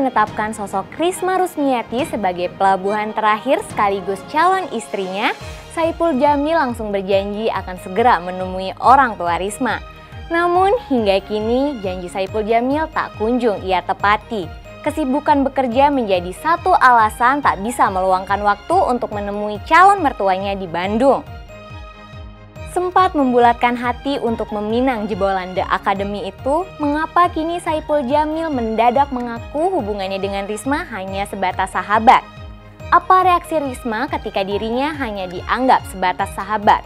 menetapkan sosok Risma Rusmiati sebagai pelabuhan terakhir sekaligus calon istrinya, Saipul Jamil langsung berjanji akan segera menemui orang tua Risma. Namun hingga kini janji Saipul Jamil tak kunjung ia tepati. Kesibukan bekerja menjadi satu alasan tak bisa meluangkan waktu untuk menemui calon mertuanya di Bandung. Sempat membulatkan hati untuk meminang jebolan The Academy itu, mengapa kini Saipul Jamil mendadak mengaku hubungannya dengan Risma hanya sebatas sahabat? Apa reaksi Risma ketika dirinya hanya dianggap sebatas sahabat?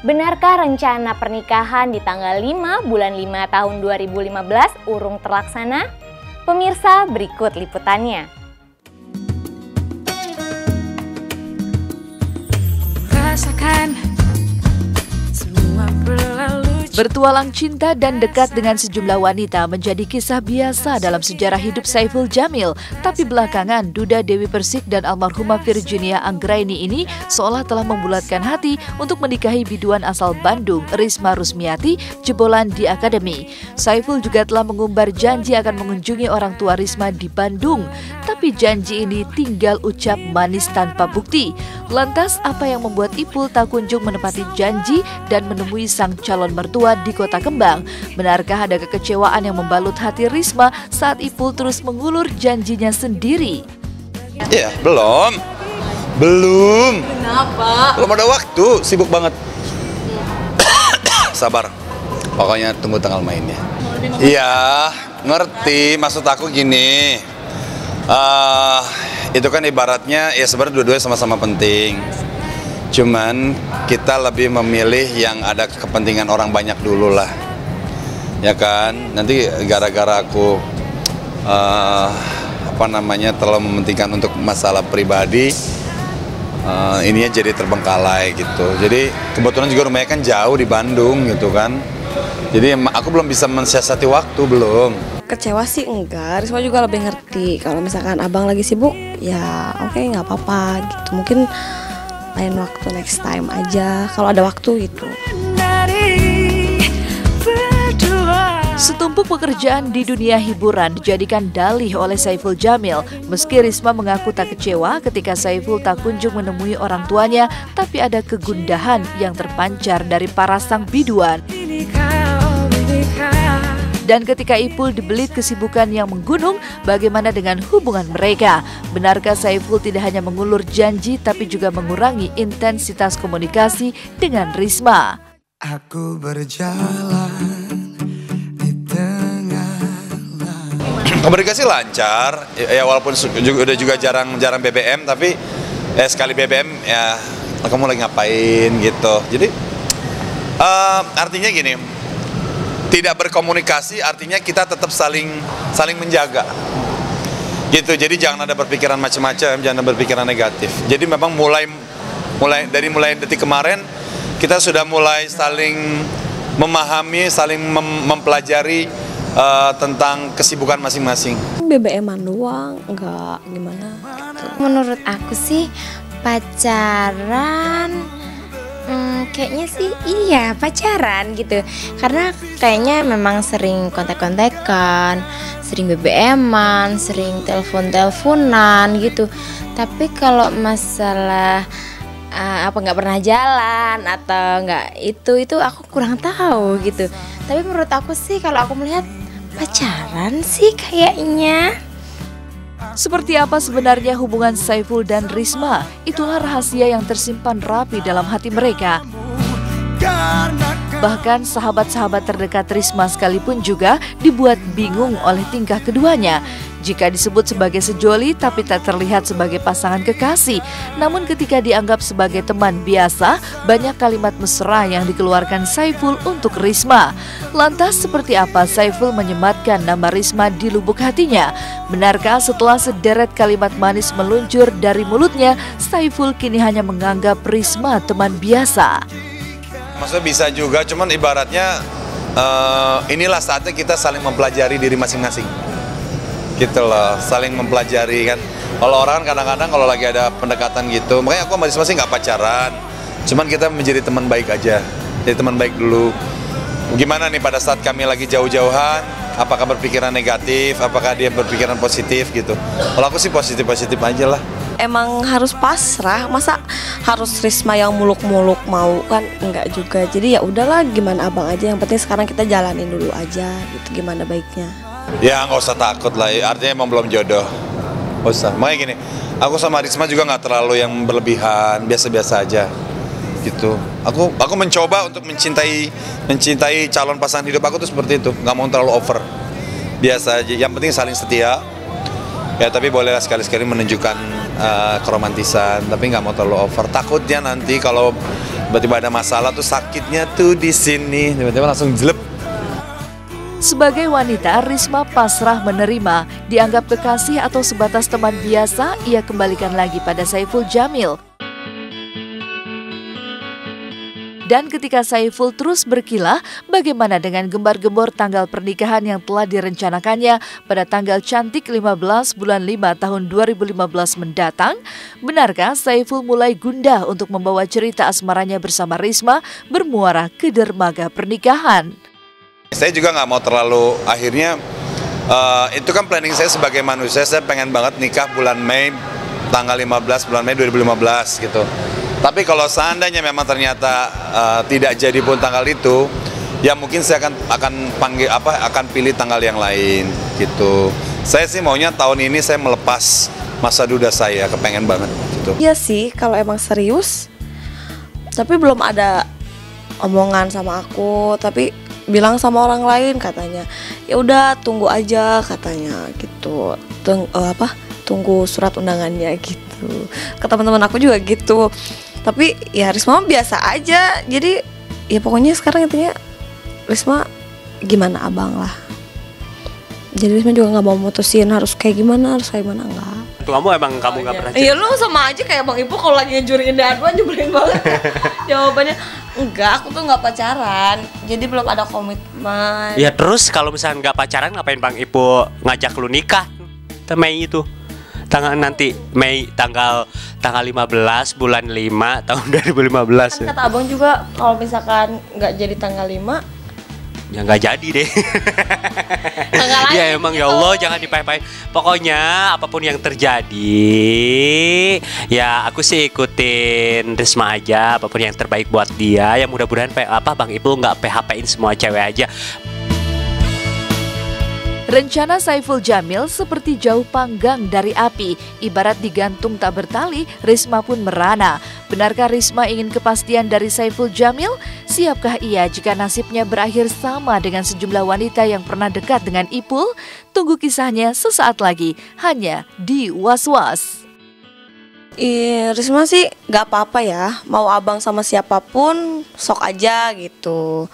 Benarkah rencana pernikahan di tanggal 5 bulan 5 tahun 2015 urung terlaksana? Pemirsa, berikut liputannya. Rasakan bertualang cinta dan dekat dengan sejumlah wanita menjadi kisah biasa dalam sejarah hidup Saipul Jamil. Tapi belakangan, Duda Dewi Persik dan almarhumah Virginia Anggraini ini seolah telah membulatkan hati untuk menikahi biduan asal Bandung, Risma Rusmiati, jebolan The Academy. Saipul juga telah mengumbar janji akan mengunjungi orang tua Risma di Bandung. Tapi janji ini tinggal ucap manis tanpa bukti. Lantas, apa yang membuat Ipul tak kunjung menepati janji dan menemui sang calon mertua di Kota Kembang? Benarkah ada kekecewaan yang membalut hati Risma saat Ipul terus mengulur janjinya sendiri? Ya, belum. Kenapa? Belum ada waktu, sibuk banget. Sabar, pokoknya tunggu tanggal mainnya. Iya, ngerti. Maksud aku gini, itu kan ibaratnya ya sebenarnya dua-duanya sama-sama penting. Cuman kita lebih memilih yang ada kepentingan orang banyak dulu lah, ya kan? Nanti gara-gara aku terlalu mementingkan untuk masalah pribadi, ininya jadi terbengkalai gitu. Jadi kebetulan juga rumahnya kan jauh di Bandung gitu kan. Jadi aku belum bisa mensiasati waktu, belum. Kecewa sih enggak, Risma juga lebih ngerti. Kalau misalkan abang lagi sibuk, ya oke, nggak apa-apa gitu. Mungkin lain waktu, next time aja kalau ada waktu gitu. Setumpuk pekerjaan di dunia hiburan dijadikan dalih oleh Saipul Jamil. Meski Risma mengaku tak kecewa ketika Saipul tak kunjung menemui orang tuanya, tapi ada kegundahan yang terpancar dari para sang biduan. Dan ketika Ipul dibelit kesibukan yang menggunung, bagaimana dengan hubungan mereka? Benarkah Saipul tidak hanya mengulur janji tapi juga mengurangi intensitas komunikasi dengan Risma? Aku berjalan di tengah. Komunikasi lancar, ya walaupun udah juga jarang BBM, tapi sekali BBM ya kamu lagi ngapain gitu. Jadi artinya gini, tidak berkomunikasi artinya kita tetap saling menjaga gitu. Jadi jangan ada berpikiran macam-macam, jangan ada berpikiran negatif. Jadi memang mulai detik kemarin kita sudah mulai saling memahami, saling mempelajari tentang kesibukan masing-masing. BBM-an doang, enggak gimana gitu. Menurut aku sih pacaran, kayaknya sih iya pacaran gitu. Karena kayaknya memang sering kontak-kontakan, sering BBM-an, sering telepon-teleponan gitu. Tapi kalau masalah nggak pernah jalan atau nggak itu aku kurang tahu gitu. Tapi menurut aku sih kalau aku melihat pacaran sih kayaknya. Seperti apa sebenarnya hubungan Saipul dan Risma? Itulah rahasia yang tersimpan rapi dalam hati mereka. Bahkan sahabat-sahabat terdekat Risma sekalipun juga dibuat bingung oleh tingkah keduanya. Jika disebut sebagai sejoli tapi tak terlihat sebagai pasangan kekasih. Namun ketika dianggap sebagai teman biasa, banyak kalimat mesra yang dikeluarkan Saipul untuk Risma. Lantas seperti apa Saipul menyematkan nama Risma di lubuk hatinya? Benarkah setelah sederet kalimat manis meluncur dari mulutnya, Saipul kini hanya menganggap Risma teman biasa? Maksudnya bisa juga, cuman ibaratnya inilah saatnya kita saling mempelajari diri masing-masing. Gitu loh, saling mempelajari kan. Kalau orang kan kadang-kadang kalau lagi ada pendekatan gitu, makanya aku sama Risma sih nggak pacaran. Cuman kita menjadi teman baik aja, jadi teman baik dulu. Gimana nih pada saat kami lagi jauh-jauhan, apakah berpikiran negatif, apakah dia berpikiran positif gitu. Kalau aku sih positif-positif aja lah. Emang harus pasrah, masa harus Risma yang muluk-muluk mau, kan enggak juga. Jadi ya udahlah, gimana abang aja, yang penting sekarang kita jalanin dulu aja gitu, gimana baiknya. Ya nggak usah takut lah, artinya emang belum jodoh. Nggak usah, makanya gini, aku sama Risma juga nggak terlalu yang berlebihan, biasa-biasa aja gitu. Aku mencoba untuk mencintai calon pasangan hidup aku tuh seperti itu, nggak mau terlalu over, biasa aja. Yang penting saling setia. Ya tapi bolehlah sekali-sekali menunjukkan keromantisan, tapi nggak mau terlalu over. Takutnya nanti kalau tiba-tiba ada masalah tuh sakitnya tuh di sini, tiba-tiba langsung jelek. Sebagai wanita, Risma pasrah menerima. Dianggap kekasih atau sebatas teman biasa, ia kembalikan lagi pada Saiful Jamil. Dan ketika Saiful terus berkilah, bagaimana dengan gembar-gembor tanggal pernikahan yang telah direncanakannya pada tanggal cantik 15 bulan 5 tahun 2015 mendatang? Benarkah Saiful mulai gundah untuk membawa cerita asmaranya bersama Risma bermuara ke dermaga pernikahan? Saya juga nggak mau terlalu, akhirnya itu kan planning saya sebagai manusia, saya pengen banget nikah bulan Mei, tanggal 15 bulan Mei 2015 gitu. Tapi kalau seandainya memang ternyata tidak jadi pun tanggal itu, ya mungkin saya akan pilih tanggal yang lain gitu. Saya sih maunya tahun ini saya melepas masa duda saya, kepengen banget gitu. Iya sih, kalau emang serius, tapi belum ada omongan sama aku, tapi bilang sama orang lain katanya, ya udah tunggu aja katanya gitu. Tunggu surat undangannya gitu. Ke teman-teman aku juga gitu. Tapi ya Risma biasa aja. Jadi ya pokoknya sekarang intinya Risma gimana abang lah. Jadi Risma juga nggak mau mutusin harus kayak gimana enggak. Untuk kamu emang kamu nggak pernah. Iya lu sama aja kayak Bang Ibu kalau lagi ngejurin dadu nyebelin banget. Jawabannya enggak, aku tuh nggak pacaran. Jadi belum ada komitmen. Ya terus kalau misalnya nggak pacaran ngapain Bang Ibu ngajak lu nikah? Mei itu. Nanti Mei tanggal 15 bulan 5 tahun 2015. Kata abang juga kalau misalkan nggak jadi tanggal 5 ya nggak jadi deh. Ya emang gitu. Ya Allah jangan dipayah-payahin. Pokoknya apapun yang terjadi, ya aku sih ikutin Risma aja. Apapun yang terbaik buat dia. Ya mudah-mudahan Bang Ipul nggak PHP-in semua cewek aja. Rencana Saiful Jamil seperti jauh panggang dari api, ibarat digantung tak bertali, Risma pun merana. Benarkah Risma ingin kepastian dari Saiful Jamil? Siapkah ia jika nasibnya berakhir sama dengan sejumlah wanita yang pernah dekat dengan Ipul? Tunggu kisahnya sesaat lagi, hanya di Was-Was. Risma sih gak apa-apa ya, mau abang sama siapapun sok aja gitu.